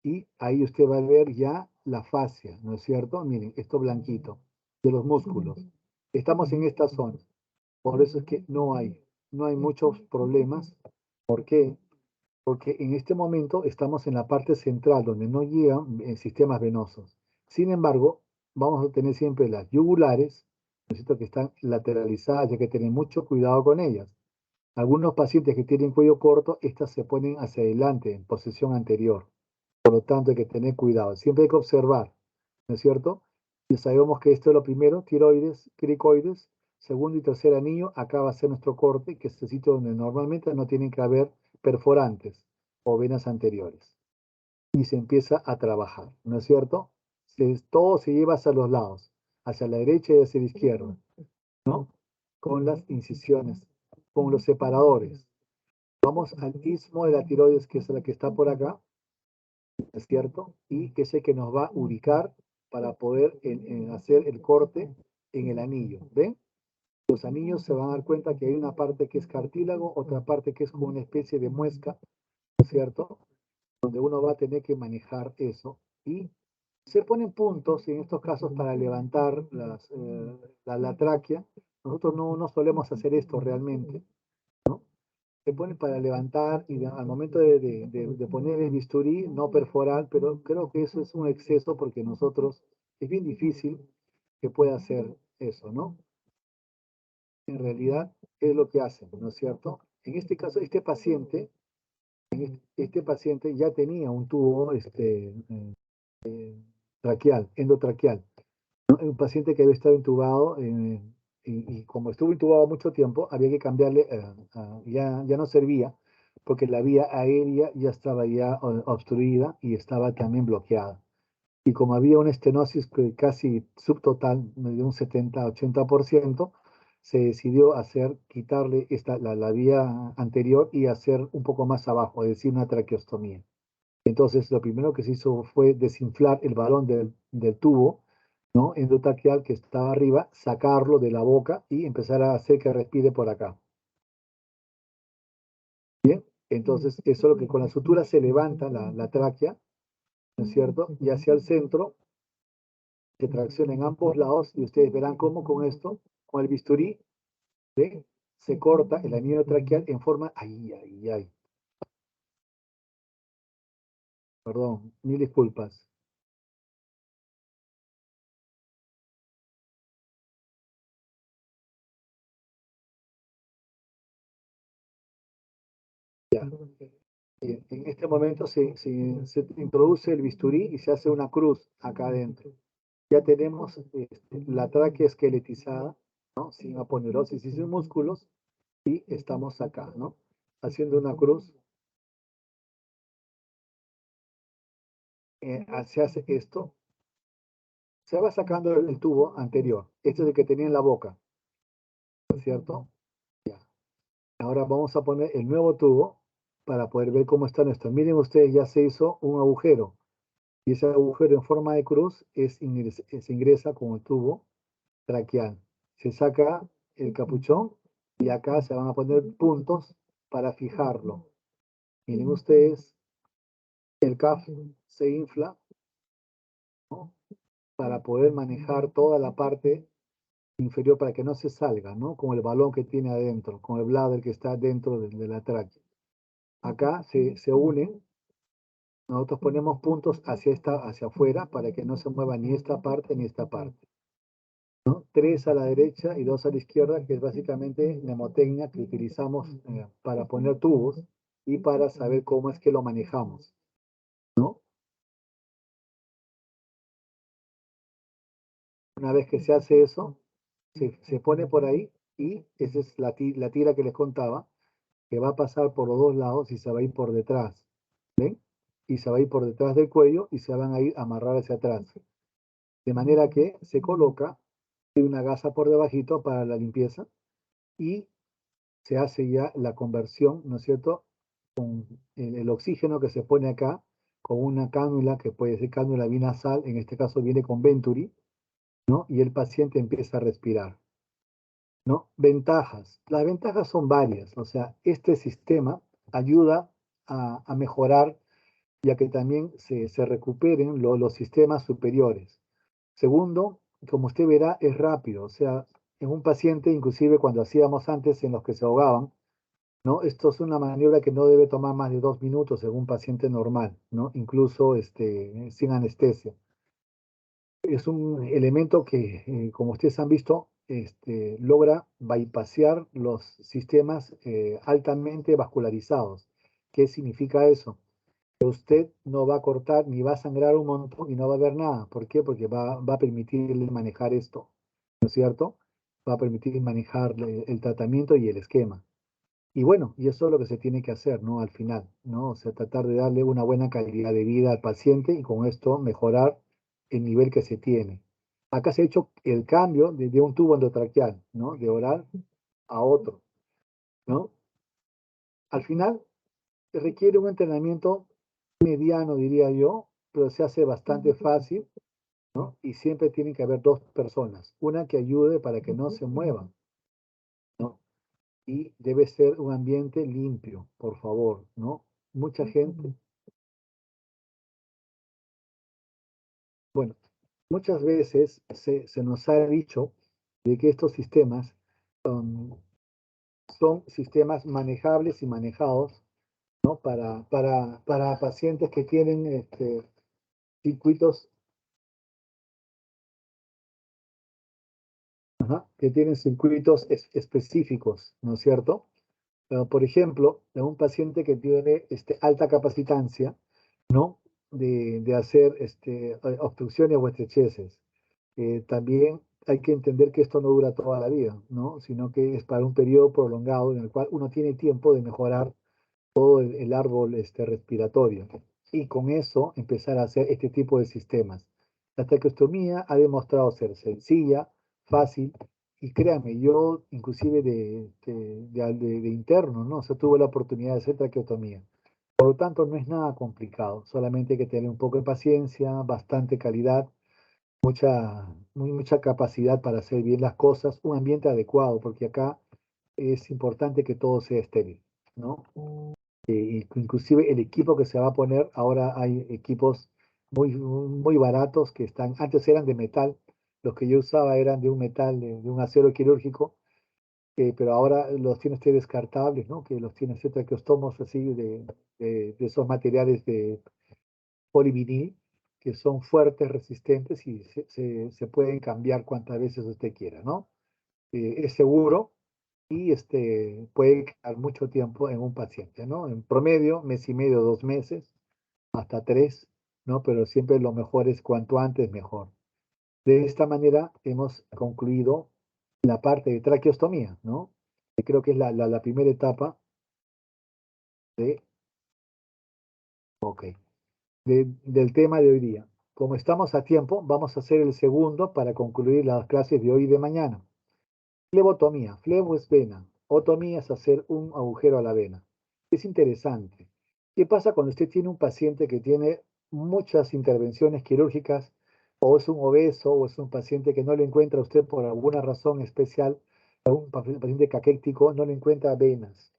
Y ahí usted va a ver ya la fascia, ¿no es cierto? Miren, esto blanquito, de los músculos. Estamos en esta zona. Por eso es que no hay muchos problemas. ¿Por qué? porque en este momento estamos en la parte central donde no llegan sistemas venosos. Sin embargo, vamos a tener siempre las yugulares, necesito que están lateralizadas, ya que tener mucho cuidado con ellas. Algunos pacientes que tienen cuello corto, estas se ponen hacia adelante, en posición anterior. Por lo tanto, hay que tener cuidado. Siempre hay que observar, ¿no es cierto? Y sabemos que esto es lo primero, tiroides, cricoides, segundo y tercer anillo, acá va a ser nuestro corte, que es el sitio donde normalmente no tienen que haber perforantes o venas anteriores. Y se empieza a trabajar, ¿no es cierto? Todo se lleva hacia los lados, hacia la derecha y hacia la izquierda, ¿no? Con las incisiones, con los separadores. Vamos al istmo de la tiroides, que es la que está por acá, ¿es cierto? Y que es el que nos va a ubicar para poder hacer el corte en el anillo. ¿Ven? Los anillos se van a dar cuenta que hay una parte que es cartílago, otra parte que es como una especie de muesca, ¿no es cierto? Donde uno va a tener que manejar eso. Y se ponen puntos en estos casos para levantar la tráquea. Nosotros no solemos hacer esto realmente, ¿no? Se pone para levantar y al momento de poner el bisturí, no perforar, pero creo que eso es un exceso porque nosotros es bien difícil que pueda hacer eso, ¿no? En realidad es lo que hacen, ¿no es cierto? En este caso, este paciente ya tenía un tubo traqueal, endotraqueal, ¿no? Un paciente que había estado intubado y como estuvo intubado mucho tiempo, había que cambiarle, ya no servía porque la vía aérea ya estaba ya obstruida y estaba también bloqueada. Y como había una estenosis casi subtotal, de un 70-80%, se decidió quitarle la vía anterior y hacer un poco más abajo, es decir, una traqueostomía. Entonces, lo primero que se hizo fue desinflar el balón del tubo, ¿no? Endotraqueal que estaba arriba, sacarlo de la boca y empezar a hacer que respire por acá. Bien, entonces eso es lo que con la sutura se levanta la tráquea, ¿no es cierto? Y hacia el centro se tracciona en ambos lados y ustedes verán cómo con esto, con el bisturí, ¿ven? Se corta el anillo traqueal en forma, perdón, mil disculpas. Ya. En este momento se introduce el bisturí y se hace una cruz acá adentro. Ya tenemos la tráquea esqueletizada, ¿no? Sin aponerosis y sin músculos, y estamos acá, ¿no? Haciendo una cruz, se hace esto, se va sacando el tubo anterior, este es el que tenía en la boca, ¿no es cierto? Ya. Ahora vamos a poner el nuevo tubo para poder ver cómo está nuestro. Miren ustedes, ya se hizo un agujero. Y ese agujero en forma de cruz se ingresa con el tubo traqueal. Se saca el capuchón y acá se van a poner puntos para fijarlo. Miren ustedes, el CAF se infla, ¿no? Para poder manejar toda la parte inferior para que no se salga, ¿no? Con el balón que tiene adentro, con el bladder que está dentro de la tráquea. Acá se unen, nosotros ponemos puntos hacia afuera para que no se mueva ni esta parte ni esta parte, ¿no? Tres a la derecha y dos a la izquierda, que es básicamente mnemotecnia que utilizamos para poner tubos y para saber cómo es que lo manejamos, ¿no? Una vez que se hace eso, se pone por ahí y esa es la tira que les contaba, que va a pasar por los dos lados y se va a ir por detrás, ¿ven? Y se va a ir por detrás del cuello y se van a ir a amarrar hacia atrás. De manera que se coloca una gasa por debajito para la limpieza y se hace ya la conversión, ¿no es cierto? Con el oxígeno que se pone acá, con una cánula que puede ser cánula binasal, en este caso viene con Venturi, ¿no? Y el paciente empieza a respirar, ¿no? Ventajas. Las ventajas son varias, o sea, este sistema ayuda a mejorar, ya que también se recuperen los sistemas superiores. Segundo, como usted verá, es rápido, o sea, en un paciente, inclusive cuando hacíamos antes en los que se ahogaban, ¿no? Esto es una maniobra que no debe tomar más de 2 minutos en un paciente normal, ¿no? Incluso sin anestesia. Es un elemento que, como ustedes han visto, logra bypasear los sistemas altamente vascularizados. ¿Qué significa eso? Que usted no va a cortar ni va a sangrar un montón y no va a ver nada. ¿Por qué? Porque va a permitirle manejar esto, ¿no es cierto? Va a permitir manejar el tratamiento y el esquema. Y bueno, y eso es lo que se tiene que hacer, ¿no? Al final, ¿no? O sea, tratar de darle una buena calidad de vida al paciente y con esto mejorar el nivel que se tiene. Acá se ha hecho el cambio de un tubo endotraqueal, ¿no? De oral a otro, ¿no? Al final requiere un entrenamiento mediano, diría yo, pero se hace bastante fácil, ¿no? Y siempre tienen que haber dos personas, una que ayude para que no se muevan, ¿no? Y debe ser un ambiente limpio, por favor, ¿no? Mucha gente, bueno, muchas veces se nos ha dicho de que estos sistemas um, son sistemas manejables y manejados, ¿no? Para pacientes que tienen circuitos, ajá, que tienen circuitos específicos, ¿no es cierto? Por ejemplo, en un paciente que tiene alta capacitancia, ¿no? De hacer obstrucciones o estrecheces. También hay que entender que esto no dura toda la vida, ¿no? Sino que es para un periodo prolongado en el cual uno tiene tiempo de mejorar todo el árbol respiratorio y con eso empezar a hacer este tipo de sistemas. La traqueostomía ha demostrado ser sencilla, fácil y créame, yo inclusive de interno, ¿no? O sea, tuve la oportunidad de hacer traqueotomía. Por lo tanto, no es nada complicado, solamente hay que tener un poco de paciencia, bastante calidad, mucha capacidad para hacer bien las cosas, un ambiente adecuado, porque acá es importante que todo sea estéril, ¿no? Inclusive el equipo que se va a poner, ahora hay equipos muy baratos que están, antes eran de metal, los que yo usaba eran de un metal, de un acero quirúrgico, pero ahora los tiene usted descartables, ¿no? Que los tiene usted traqueostomos así de esos materiales de polivinil, que son fuertes, resistentes y se pueden cambiar cuantas veces usted quiera, ¿no? Es seguro y puede quedar mucho tiempo en un paciente, ¿no? En promedio, mes y medio, 2 meses, hasta 3, ¿no? Pero siempre lo mejor es cuanto antes mejor. De esta manera hemos concluido la parte de traqueostomía, ¿no? Que creo que es la primera etapa de, ok, del tema de hoy día. Como estamos a tiempo, vamos a hacer el segundo para concluir las clases de hoy y de mañana. Flebotomía. Flebo es vena. Otomía es hacer un agujero a la vena. Es interesante. ¿Qué pasa cuando usted tiene un paciente que tiene muchas intervenciones quirúrgicas, o es un obeso, o es un paciente que no le encuentra a usted por alguna razón especial, un paciente caquético, no le encuentra venas?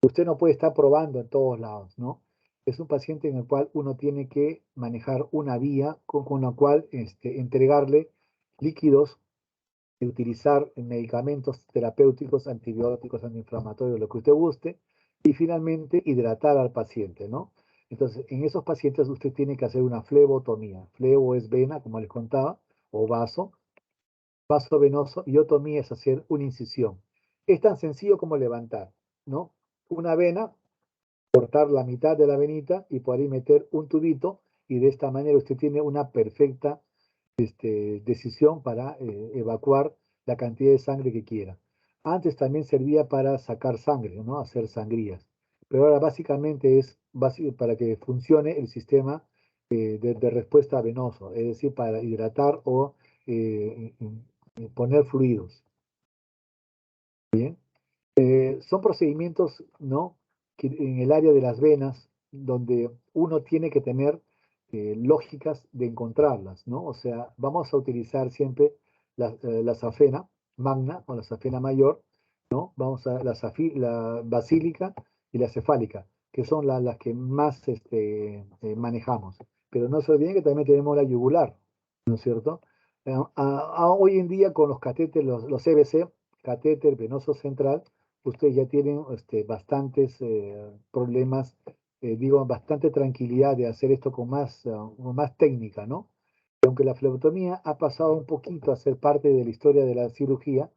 Usted no puede estar probando en todos lados, ¿no? Es un paciente en el cual uno tiene que manejar una vía con la cual entregarle líquidos de utilizar medicamentos terapéuticos, antibióticos, antiinflamatorios, lo que usted guste, y finalmente hidratar al paciente, ¿no? Entonces, en esos pacientes usted tiene que hacer una flebotomía. Flebo es vena, como les contaba, o vaso venoso, y otomía es hacer una incisión. Es tan sencillo como levantar, ¿no? Una vena, cortar la mitad de la venita y por ahí meter un tubito, y de esta manera usted tiene una perfecta decisión para evacuar la cantidad de sangre que quiera. Antes también servía para sacar sangre, ¿no? Hacer sangrías. Pero ahora básicamente es para que funcione el sistema de respuesta venoso, es decir, para hidratar o poner fluidos. Bien. Son procedimientos, ¿no? Que en el área de las venas, donde uno tiene que tener lógicas de encontrarlas, ¿no? O sea, vamos a utilizar siempre la safena magna o la safena mayor, ¿no? Vamos a la basílica y la cefálica, que son las que más manejamos. Pero no se olviden que también tenemos la yugular, ¿no es cierto? Hoy en día con los catéteres, los CBC, catéter venoso central, ustedes ya tienen bastantes problemas, digo, bastante tranquilidad de hacer esto con más técnica, ¿no? Y aunque la flebotomía ha pasado un poquito a ser parte de la historia de la cirugía,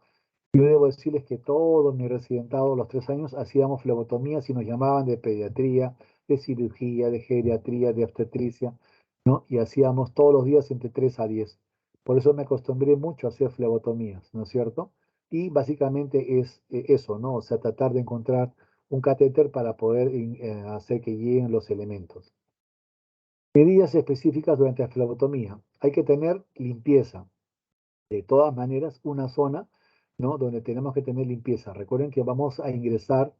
yo debo decirles que todos mis residentados, los 3 años, hacíamos flebotomías y nos llamaban de pediatría, de cirugía, de geriatría, de obstetricia, ¿no? Y hacíamos todos los días entre 3 a 10. Por eso me acostumbré mucho a hacer flebotomías, ¿no es cierto? Y básicamente es eso, ¿no? O sea, tratar de encontrar un catéter para poder hacer que lleguen los elementos. Medidas específicas durante la flebotomía. Hay que tener limpieza. De todas maneras, una zona, ¿no? Donde tenemos que tener limpieza. Recuerden que vamos a ingresar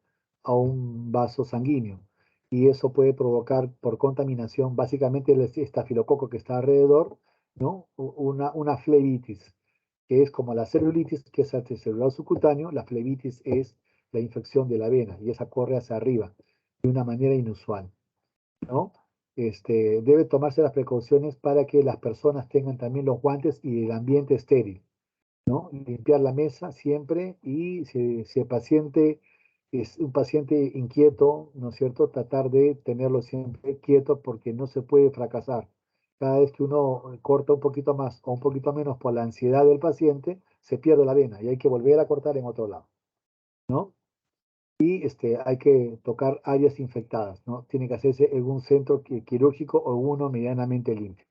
a un vaso sanguíneo y eso puede provocar por contaminación, básicamente el estafilococo que está alrededor, ¿no? Una flebitis, que es como la celulitis, que es celular subcutáneo. La flebitis es la infección de la vena y esa corre hacia arriba de una manera inusual, ¿no? Debe tomarse las precauciones para que las personas tengan también los guantes y el ambiente estéril, ¿no? Limpiar la mesa siempre y si el paciente es un paciente inquieto, ¿no es cierto? Tratar de tenerlo siempre quieto porque no se puede fracasar. Cada vez que uno corta un poquito más o un poquito menos por la ansiedad del paciente, se pierde la vena y hay que volver a cortar en otro lado, ¿no? Y hay que tocar áreas infectadas, ¿no? Tiene que hacerse en un centro quirúrgico o uno medianamente limpio.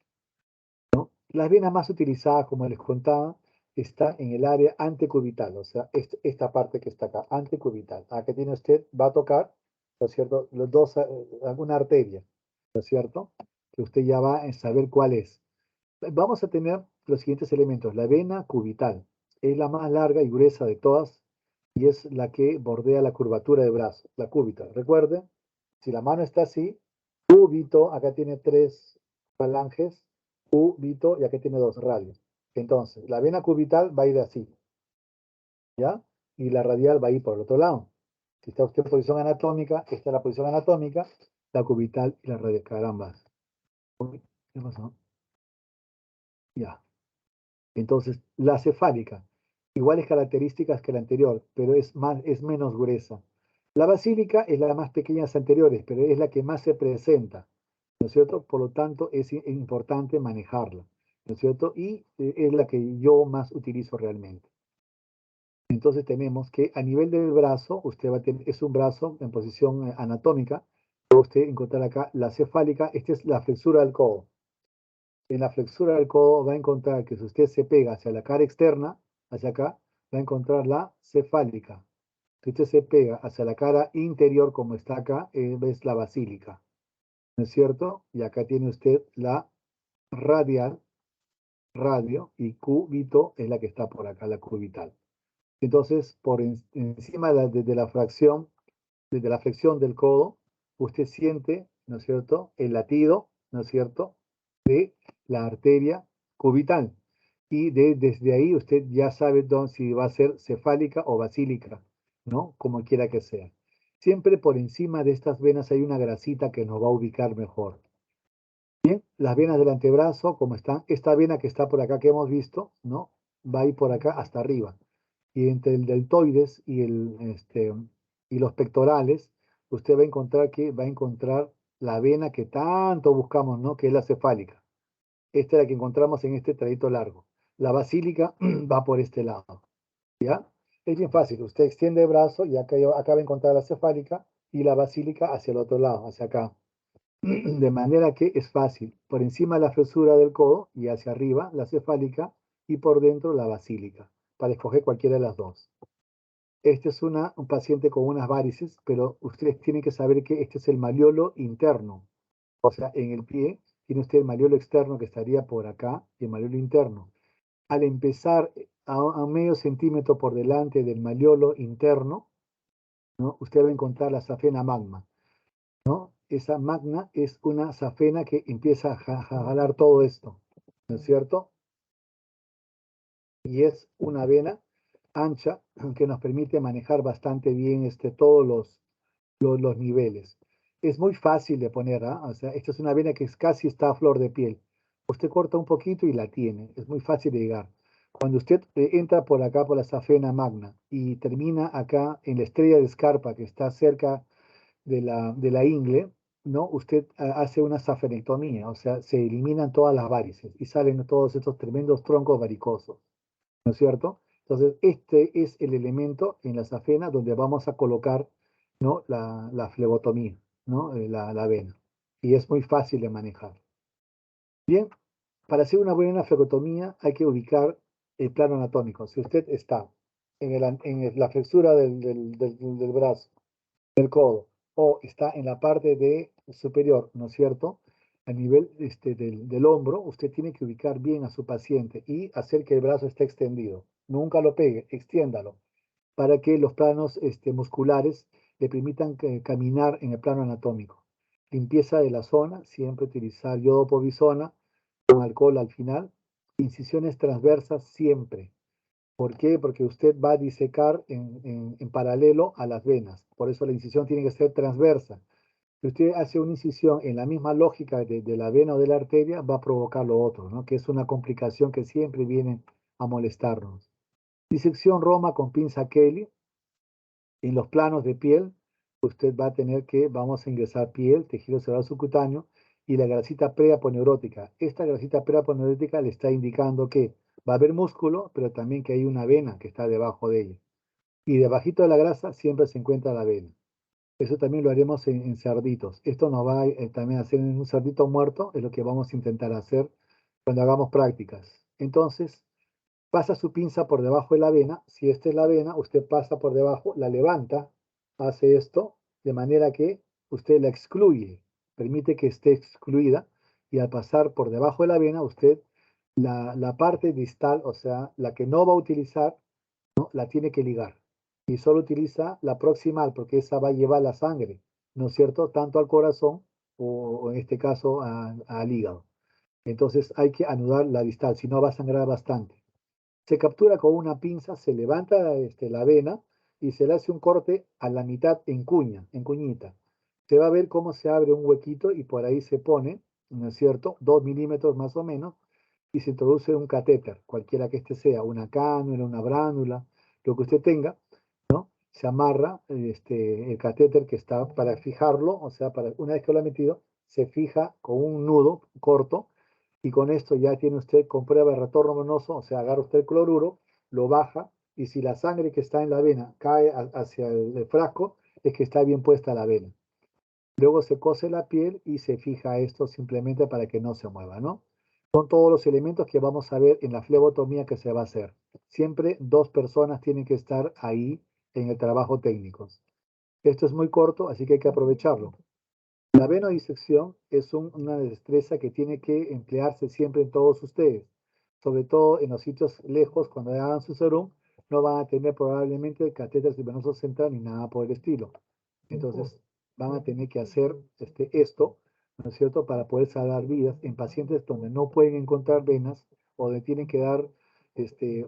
Las venas más utilizadas, como les contaba, está en el área antecubital, o sea, esta parte que está acá, antecubital. Acá tiene usted, va a tocar, ¿no es cierto? Los dos, alguna arteria, ¿no es cierto? Que usted ya va a saber cuál es. Vamos a tener los siguientes elementos. La vena cubital es la más larga y gruesa de todas y es la que bordea la curvatura del brazo, la cúbita. Recuerden, si la mano está así, cúbito, acá tiene 3 falanges, cúbito y acá tiene 2 radios. Entonces, la vena cubital va a ir así, ¿ya? Y la radial va a ir por el otro lado. Si está usted en posición anatómica, esta es la posición anatómica, la cubital y la radial, caramba. Uy, ¿qué pasó? Ya. Entonces, la cefálica, iguales características que la anterior, pero es menos gruesa. La basílica es la más pequeña de las anteriores, pero es la que más se presenta, ¿no es cierto? Por lo tanto, es importante manejarla, ¿no es cierto? Y es la que yo más utilizo realmente. Entonces tenemos que a nivel del brazo, usted va a tener, es un brazo en posición anatómica, va usted encontrar acá la cefálica, esta es la flexura del codo. En la flexura del codo va a encontrar que si usted se pega hacia la cara externa, hacia acá, va a encontrar la cefálica. Si usted se pega hacia la cara interior, como está acá, es la basílica, ¿no es cierto? Y acá tiene usted la radial, radio, y cúbito es la que está por acá, la cubital. Entonces, encima de la fracción, desde la flexión del codo, usted siente, ¿no es cierto?, el latido, ¿no es cierto?, de la arteria cubital. Y desde ahí usted ya sabe si va a ser cefálica o basílica, ¿no? Como quiera que sea. Siempre por encima de estas venas hay una grasita que nos va a ubicar mejor. Bien, las venas del antebrazo, como están, esta vena que está por acá que hemos visto, ¿no? Va a ir por acá hasta arriba. Y entre el deltoides y los pectorales, usted va a encontrar la vena que tanto buscamos, ¿no? Que es la cefálica. Esta es la que encontramos en este trayecto largo. La basílica va por este lado, ¿ya? Es bien fácil. Usted extiende el brazo y acá va a encontrar la cefálica y la basílica hacia el otro lado, hacia acá. De manera que es fácil. Por encima la fisura del codo y hacia arriba la cefálica y por dentro la basílica, para escoger cualquiera de las dos. Este es un paciente con unas varices, pero ustedes tienen que saber que este es el maliolo interno. O sea, en el pie tiene usted el maliolo externo que estaría por acá y el maliolo interno. Al empezar a medio centímetro por delante del maliolo interno, ¿no? Usted va a encontrar la safena magma, ¿no? Esa magna es una safena que empieza a jalar todo esto, ¿no es cierto? Y es una vena ancha que nos permite manejar bastante bien todos los niveles. Es muy fácil de poner, ¿ah? O sea, esta es una vena que casi está a flor de piel. Usted corta un poquito y la tiene. Es muy fácil de llegar. Cuando usted entra por acá por la safena magna y termina acá en la estrella de Scarpa que está cerca de la ingle, ¿no? Usted hace una safenectomía, o sea, se eliminan todas las varices y salen todos estos tremendos troncos varicosos, ¿no es cierto? Entonces, este es el elemento en la safena donde vamos a colocar, ¿no? La flebotomía, ¿no? La vena. Y es muy fácil de manejar. Bien, para hacer una buena flebotomía hay que ubicar el plano anatómico. Si usted está en la flexura del brazo, del codo, o está en la parte superior, ¿no es cierto? A nivel del hombro, usted tiene que ubicar bien a su paciente y hacer que el brazo esté extendido. Nunca lo pegue, extiéndalo, para que los planos musculares le permitan caminar en el plano anatómico. Limpieza de la zona, siempre utilizar yodo povisona con alcohol al final. Incisiones transversas siempre. ¿Por qué? Porque usted va a disecar en paralelo a las venas. Por eso la incisión tiene que ser transversa. Si usted hace una incisión en la misma lógica de la vena o de la arteria, va a provocar lo otro, ¿no? Que es una complicación que siempre viene a molestarnos. Disección Roma con pinza Kelly. En los planos de piel, usted va a tener que, vamos a ingresar piel, tejido cerebral subcutáneo y la grasita preaponeurótica. Esta grasita preaponeurótica le está indicando que va a haber músculo, pero también que hay una vena que está debajo de ella. Y debajito de la grasa siempre se encuentra la vena. Eso también lo haremos en cerditos. Esto nos va también a hacer en un cerdito muerto, es lo que vamos a intentar hacer cuando hagamos prácticas. Entonces, pasa su pinza por debajo de la vena. Si esta es la vena, usted pasa por debajo, la levanta, hace esto, de manera que usted la excluye, permite que esté excluida, y al pasar por debajo de la vena, usted la parte distal, o sea, la que no va a utilizar, ¿no? La tiene que ligar. Y solo utiliza la proximal, porque esa va a llevar la sangre, ¿no es cierto? Tanto al corazón o en este caso al hígado. Entonces hay que anudar la distal, si no va a sangrar bastante. Se captura con una pinza, se levanta la vena y se le hace un corte a la mitad en cuñita. Se va a ver cómo se abre un huequito y por ahí se pone, ¿no es cierto?, 2 milímetros más o menos, y se introduce un catéter, cualquiera que este sea, una cánula, una bránula, lo que usted tenga, ¿no? Se amarra el catéter que está para fijarlo, o sea, una vez que lo ha metido, se fija con un nudo corto y con esto ya tiene usted con prueba de retorno venoso, o sea, agarra usted el cloruro, lo baja y si la sangre que está en la vena cae hacia el frasco, es que está bien puesta la vena. Luego se cose la piel y se fija esto simplemente para que no se mueva, ¿no? Son todos los elementos que vamos a ver en la flebotomía que se va a hacer. Siempre 2 personas tienen que estar ahí en el trabajo técnico. Esto es muy corto, así que hay que aprovecharlo. La venodisección es una destreza que tiene que emplearse siempre en todos ustedes, sobre todo en los sitios lejos, cuando hagan su serum, no van a tener probablemente catéter venoso central ni nada por el estilo. Entonces, van a tener que hacer esto, ¿no es cierto?, para poder salvar vidas en pacientes donde no pueden encontrar venas o donde tienen que dar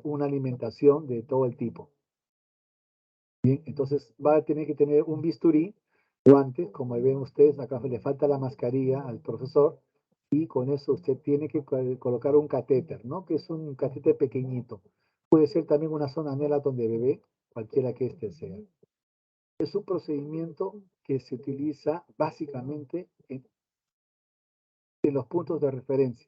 una alimentación de todo el tipo. Bien, entonces va a tener que tener un bisturí, guantes, como ven ustedes, acá le falta la mascarilla al profesor, y con eso usted tiene que colocar un catéter, ¿no? Que es un catéter pequeñito. Puede ser también una zona anélaton de bebé, cualquiera que este sea. Es un procedimiento que se utiliza básicamente en los puntos de referencia.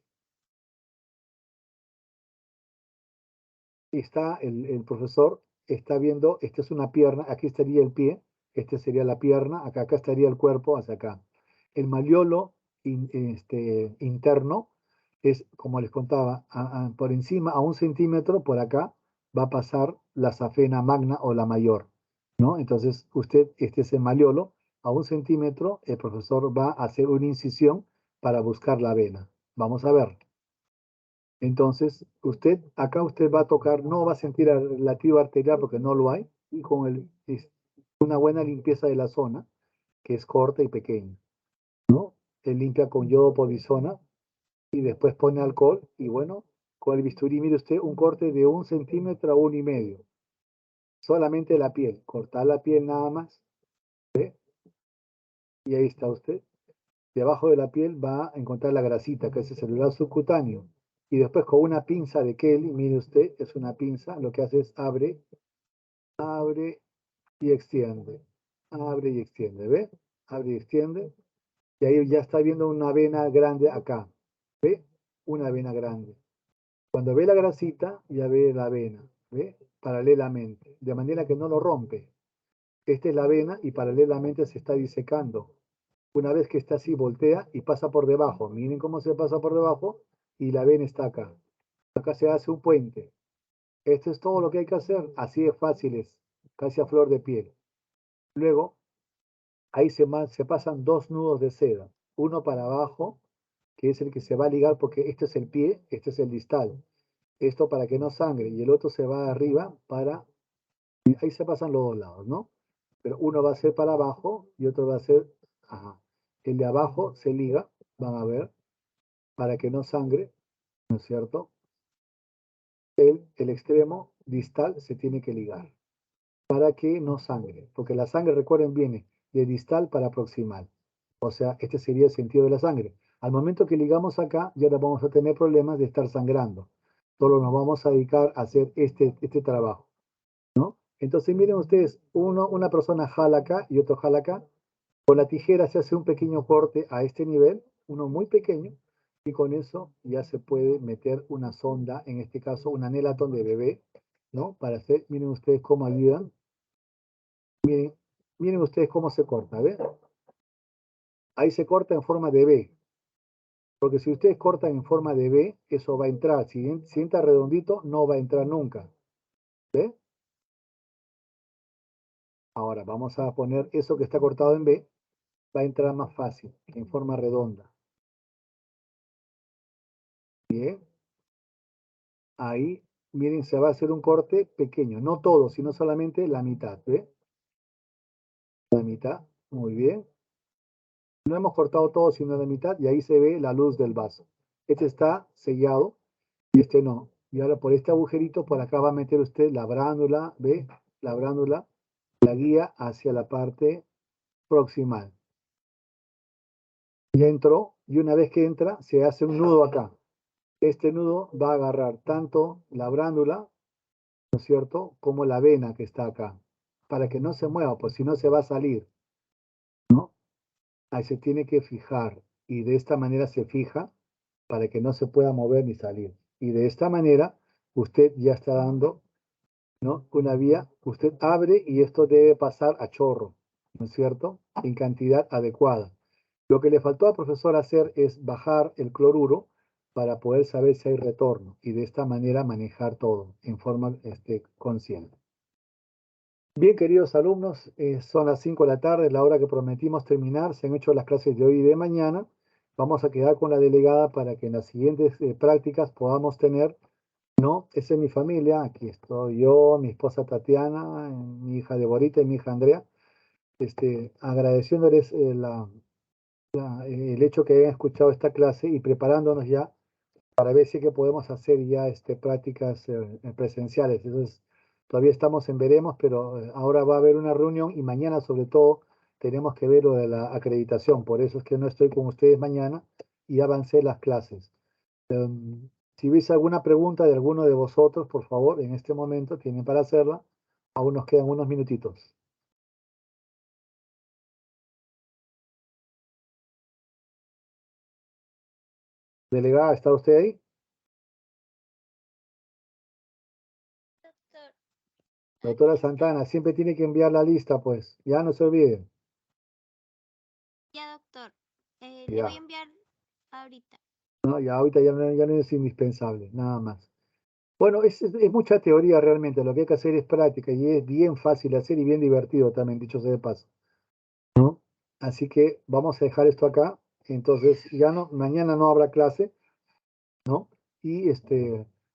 Está el profesor, está viendo, esta es una pierna, aquí estaría el pie, este sería la pierna, acá estaría el cuerpo, hacia acá. El malleolo interno es, como les contaba, por encima a 1 centímetro, por acá va a pasar la safena magna o la mayor, ¿no? Entonces, usted, este es el malleolo, a 1 centímetro, el profesor va a hacer una incisión para buscar la vena. Vamos a ver. Entonces, acá usted va a tocar, no va a sentir el latido arterial porque no lo hay, y con una buena limpieza de la zona, que es corta y pequeña, ¿no? Él limpia con yodo povisona y después pone alcohol, y bueno, con el bisturí, mire usted, un corte de 1 centímetro a 1,5. Solamente la piel, cortar la piel nada más, ¿ve? Y ahí está usted. Debajo de la piel va a encontrar la grasita, que es el celular subcutáneo. Y después con una pinza de Kelly, mire usted, es una pinza, lo que hace es abre, abre y extiende. Abre y extiende, ¿ve? Abre y extiende. Y ahí ya está viendo una vena grande acá. ¿Ve? Una vena grande. Cuando ve la grasita, ya ve la vena. ¿Ve? Paralelamente. De manera que no lo rompe. Esta es la vena y paralelamente se está disecando. Una vez que está así, voltea y pasa por debajo. Miren cómo se pasa por debajo y la vena está acá. Acá se hace un puente. Esto es todo lo que hay que hacer. Así de fácil es. Casi a flor de piel. Luego, ahí se pasan dos nudos de seda. Uno para abajo, que es el que se va a ligar porque este es el pie, este es el distal. Esto para que no sangre. Y el otro se va arriba para... Ahí se pasan los dos lados, ¿no? Pero uno va a ser para abajo y otro va a ser... Ajá. El de abajo se liga, van a ver, para que no sangre, ¿no es cierto? El extremo distal se tiene que ligar para que no sangre, porque la sangre, recuerden, viene de distal para proximal. O sea, este sería el sentido de la sangre. Al momento que ligamos acá, ya no vamos a tener problemas de estar sangrando. Solo nos vamos a dedicar a hacer este trabajo, ¿no? Entonces, miren ustedes, una persona jala acá y otro jala acá. Con la tijera se hace un pequeño corte a este nivel, uno muy pequeño, y con eso ya se puede meter una sonda, en este caso una Nelaton de bebé, ¿no? Para hacer, miren ustedes cómo ayudan. Miren, miren ustedes cómo se corta, ¿ven? Ahí se corta en forma de B, porque si ustedes cortan en forma de B, eso va a entrar. Si entra redondito, no va a entrar nunca. ¿Ve? Ahora vamos a poner eso que está cortado en B, va a entrar más fácil, en forma redonda. Bien. Ahí, miren, se va a hacer un corte pequeño, no todo, sino solamente la mitad, ¿ve? La mitad, muy bien. No hemos cortado todo, sino la mitad, y ahí se ve la luz del vaso. Este está sellado y este no. Y ahora por este agujerito, por acá va a meter usted la brándula, ¿ve? La brándula, la guía hacia la parte proximal. Ya entró, y una vez que entra, se hace un nudo acá. Este nudo va a agarrar tanto la brándula, ¿no es cierto?, como la vena que está acá, para que no se mueva, pues si no se va a salir, ¿no? Ahí se tiene que fijar, y de esta manera se fija para que no se pueda mover ni salir. Y de esta manera, usted ya está dando, ¿no?, una vía, usted abre y esto debe pasar a chorro, ¿no es cierto?, en cantidad adecuada. Lo que le faltó al profesor hacer es bajar el cloruro para poder saber si hay retorno y de esta manera manejar todo en forma consciente. Bien, queridos alumnos, son las 5 de la tarde, la hora que prometimos terminar. Se han hecho las clases de hoy y de mañana. Vamos a quedar con la delegada para que en las siguientes prácticas podamos tener, ¿no? Esa es mi familia, aquí estoy yo, mi esposa Tatiana, mi hija Deborita y mi hija Andrea, agradeciéndoles el hecho que hayan escuchado esta clase y preparándonos ya para ver si que podemos hacer ya prácticas presenciales. Entonces, todavía estamos en veremos, pero ahora va a haber una reunión y mañana sobre todo tenemos que ver lo de la acreditación. Por eso es que no estoy con ustedes mañana y avancé las clases. Si hubiese alguna pregunta de alguno de vosotros, por favor, en este momento tienen para hacerla. Aún nos quedan unos minutitos. Delegada, ¿está usted ahí? Doctor, Doctora aquí estoy. Santana, siempre tiene que enviar la lista, pues. Ya no se olviden. Ya, doctor. Le voy a Ya. enviar ahorita. No, ya ahorita ya no es indispensable, nada más. Bueno, es mucha teoría realmente, lo que hay que hacer es práctica y es bien fácil de hacer y bien divertido también, dicho sea de paso, ¿no? Así que vamos a dejar esto acá, entonces ya no, mañana no habrá clase, ¿no? Y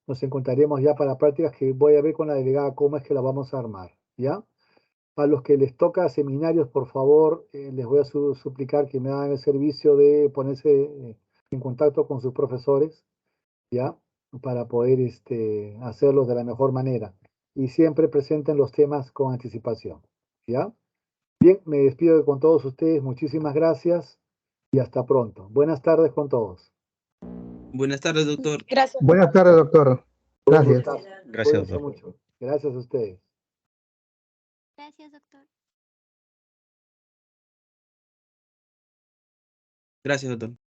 nos encontraremos ya para prácticas que voy a ver con la delegada cómo es que la vamos a armar, ¿ya? A los que les toca seminarios, por favor, les voy a suplicar que me hagan el servicio de ponerse en contacto con sus profesores, ¿ya? Para poder hacerlos de la mejor manera. Y siempre presenten los temas con anticipación, ¿ya? Bien, me despido con todos ustedes. Muchísimas gracias y hasta pronto. Buenas tardes con todos. Buenas tardes, doctor. Gracias. Buenas tardes, doctor. Gracias. Gracias, Cuídense doctor. mucho. Gracias a ustedes. Gracias, doctor. Gracias, doctor.